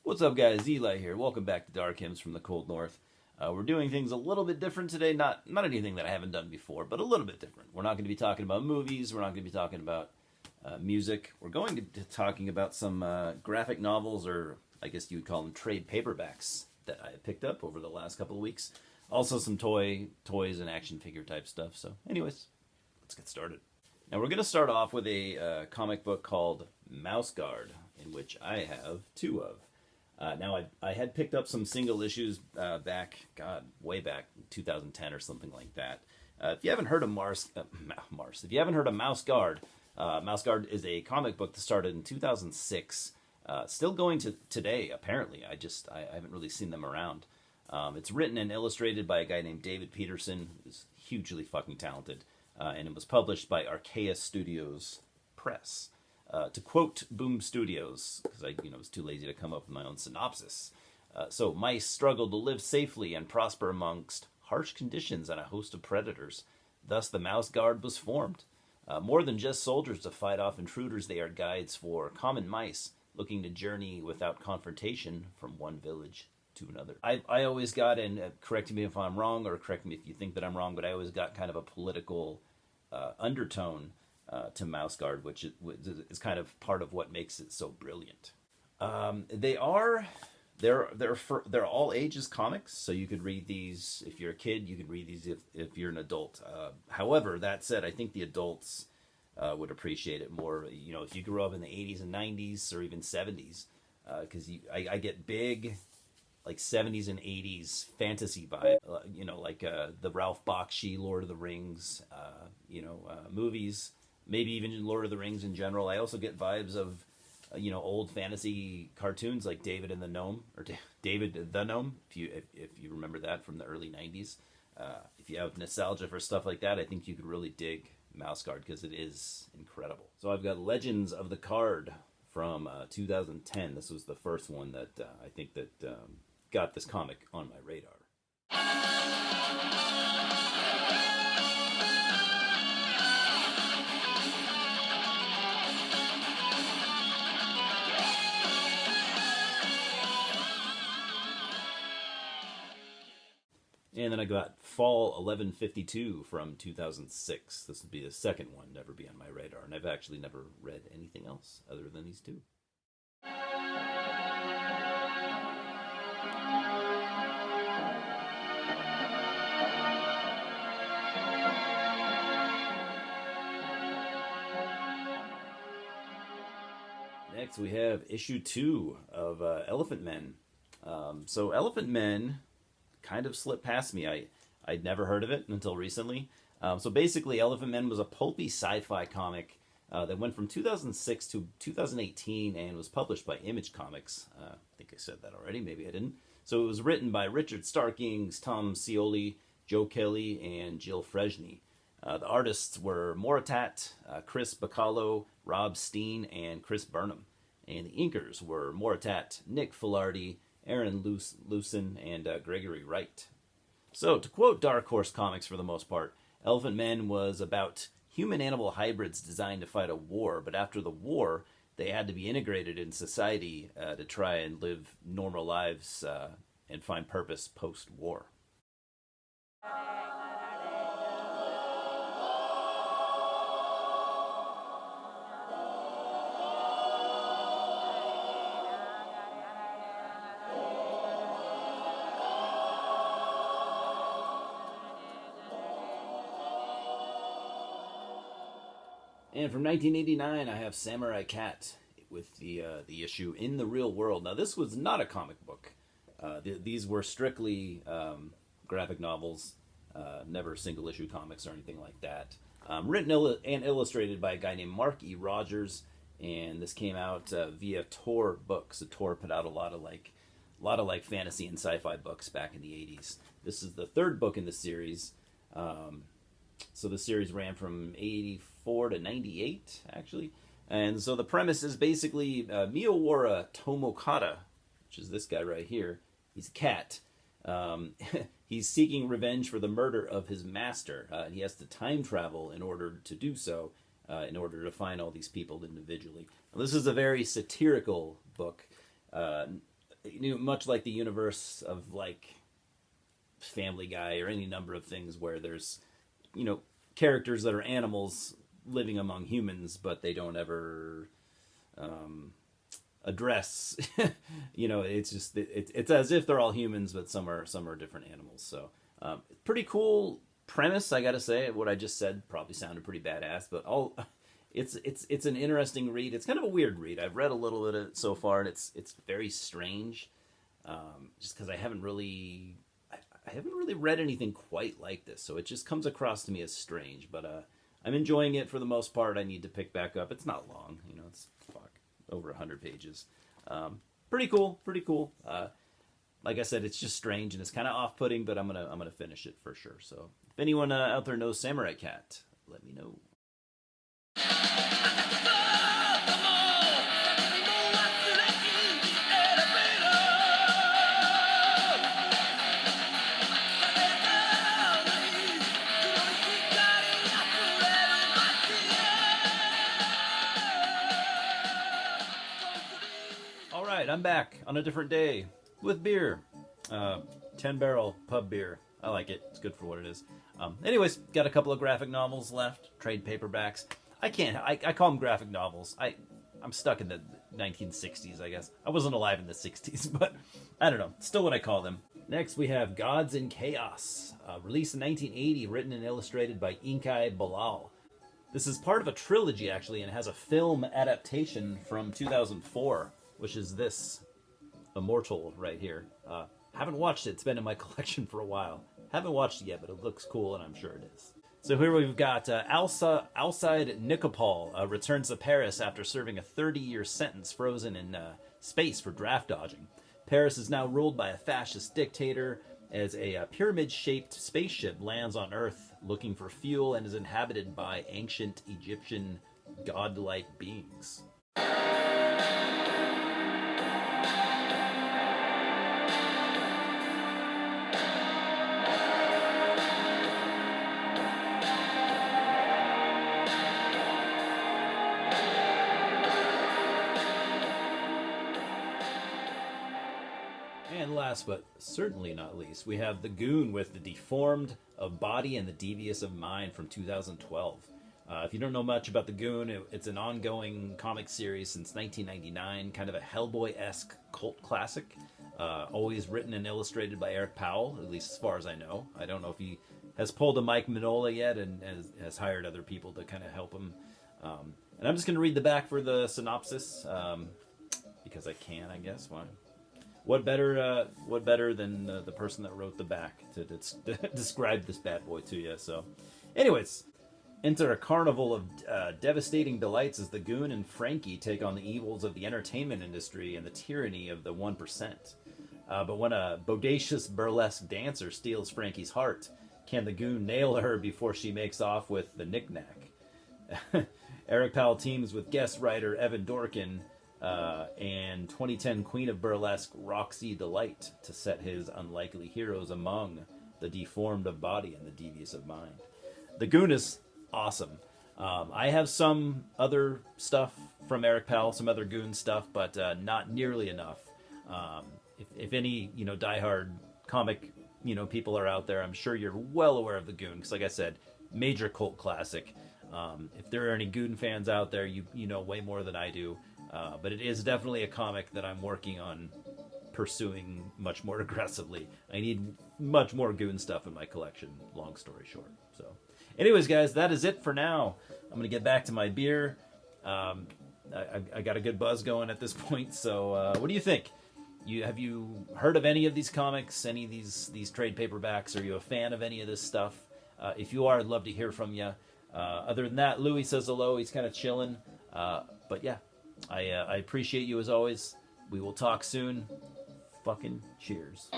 What's up, guys? Eli here. Welcome back to Dark Hymns from the Cold North. We're doing things a little bit different today. Not anything that I haven't done before, but a little bit different. We're not going to be talking about movies. We're not going to be talking about music. We're going to be talking about some graphic novels, or I guess you would call them trade paperbacks, that I picked up over the last couple of weeks. Also some toys and action figure type stuff. So anyways, let's get started. Now we're going to start off with a comic book called Mouse Guard, in which I have two of. Now, I had picked up some single issues way back, 2010 or something like that. If you haven't heard of if you haven't heard of Mouse Guard, Mouse Guard is a comic book that started in 2006, still going to today, apparently. I haven't really seen them around. It's written and illustrated by a guy named David Peterson, who's hugely fucking talented, and it was published by Archaea Studios Press. To quote Boom Studios, because I was too lazy to come up with my own synopsis. So mice struggle to live safely and prosper amongst harsh conditions and a host of predators. Thus the Mouse Guard was formed. More than just soldiers to fight off intruders, they are guides for common mice looking to journey without confrontation from one village to another. I always got, and correct me if I'm wrong, or correct me if you think that I'm wrong, but I always got kind of a political undertone to Mouse Guard, which is kind of part of what makes it so brilliant. They're all ages comics, so you could read these if you're a kid. You could read these if you're an adult. However, that said, I think the adults would appreciate it more. If you grew up in the 80s and 90s or even 70s, because I get big like 70s and 80s fantasy vibe, like the Ralph Bakshi Lord of the Rings, movies. Maybe even Lord of the Rings in general. I also get vibes of, old fantasy cartoons like David and the Gnome, or David the Gnome, if you remember that from the early 90s. If you have nostalgia for stuff like that, I think you could really dig Mouse Guard, because it is incredible. So I've got Legends of the Card from 2010. This was the first one that I think that got this comic on my radar. And then I got Fall 1152 from 2006. This would be the second one, never be on my radar. And I've actually never read anything else other than these two. Next we have issue 2 of Elephant Men. So Elephant Men kind of slipped past me. I'd never heard of it until recently. So basically, Elephant Men was a pulpy sci-fi comic that went from 2006 to 2018 and was published by Image Comics. I think I said that already, maybe I didn't. So it was written by Richard Starkings, Tom Scioli, Joe Kelly, and Jill Freshney. The artists were Moritat, Chris Bacallo, Rob Steen, and Chris Burnham. And the inkers were Moritat, Nick Filardi, Aaron Lucen, and Gregory Wright. So, to quote Dark Horse Comics for the most part, Elephant Men was about human-animal hybrids designed to fight a war, but after the war, they had to be integrated in society to try and live normal lives and find purpose post-war. And from 1989, I have Samurai Cat with the issue In the Real World. Now, this was not a comic book. These were strictly graphic novels, never single-issue comics or anything like that. Written and illustrated by a guy named Mark E. Rogers, and this came out via Tor Books. So Tor put out a lot of fantasy and sci-fi books back in the 80s. This is the third book in the series. So the series ran from 84 to 98, actually. And so the premise is basically Miyawara Tomokata, which is this guy right here. He's a cat. He's seeking revenge for the murder of his master. He has to time travel in order to do so, in order to find all these people individually. Now, this is a very satirical book. much like the universe of like Family Guy or any number of things where there's, characters that are animals living among humans, but they don't ever address. It's just it's as if they're all humans, but some are different animals. So pretty cool premise, I gotta say. What I just said probably sounded pretty badass, but it's an interesting read. It's kind of a weird read. I've read a little bit of it so far, and it's very strange. Just because I haven't really read anything quite like this, so it just comes across to me as strange. But I'm enjoying it for the most part. I need to pick back up. It's not long, it's over 100 pages. Pretty cool. Like I said, it's just strange and it's kind of off-putting, but I'm gonna finish it for sure. So if anyone out there knows Samurai Cat, let me know. All right, I'm back on a different day with beer. 10-barrel pub beer. I like it. It's good for what it is. Anyways, got a couple of graphic novels left. Trade paperbacks. I call them graphic novels. I'm stuck in the 1960s, I guess. I wasn't alive in the 60s, but I don't know. Still what I call them. Next, we have Gods in Chaos. Released in 1980, written and illustrated by Inkai Bilal. This is part of a trilogy, actually, and has a film adaptation from 2004, which is this Immortal right here. Haven't watched it. It's been in my collection for a while. Haven't watched it yet, but it looks cool, and I'm sure it is. So here we've got Alcide Nikopol returns to Paris after serving a 30-year sentence frozen in space for draft dodging. Paris is now ruled by a fascist dictator as a pyramid-shaped spaceship lands on Earth looking for fuel and is inhabited by ancient Egyptian godlike beings. And last but certainly not least, we have the Goon with the Deformed of Body and the Devious of Mind from 2012. If you don't know much about the Goon, it's an ongoing comic series since 1999, kind of a Hellboy-esque cult classic. Always written and illustrated by Eric Powell, at least as far as I know. I don't know if he has pulled a Mike Mignola yet and has hired other people to kind of help him. And I'm just going to read the back for the synopsis, because I can, I guess. Why? What better than the person that wrote the back to describe this bad boy to you? So, anyways, enter a carnival of devastating delights as the Goon and Frankie take on the evils of the entertainment industry and the tyranny of the 1%. But when a bodacious burlesque dancer steals Frankie's heart, can the Goon nail her before she makes off with the knick-knack? Eric Powell teams with guest writer Evan Dorkin and 2010 Queen of Burlesque Roxy Delight to set his unlikely heroes among the deformed of body and the devious of mind. The Goon is awesome. I have some other stuff from Eric Powell, some other Goon stuff, but not nearly enough. If any, diehard comic, people are out there, I'm sure you're well aware of the Goon, because like I said, major cult classic. If there are any Goon fans out there, you know way more than I do. But it is definitely a comic that I'm working on pursuing much more aggressively. I need much more Goon stuff in my collection, long story short. So, anyways, guys, that is it for now. I'm going to get back to my beer. I got a good buzz going at this point, so what do you think? Have you heard of any of these comics, any of these trade paperbacks? Are you a fan of any of this stuff? If you are, I'd love to hear from you. Other than that, Louis says hello. He's kind of chilling. But yeah. I appreciate you as always. We will talk soon. Fucking cheers.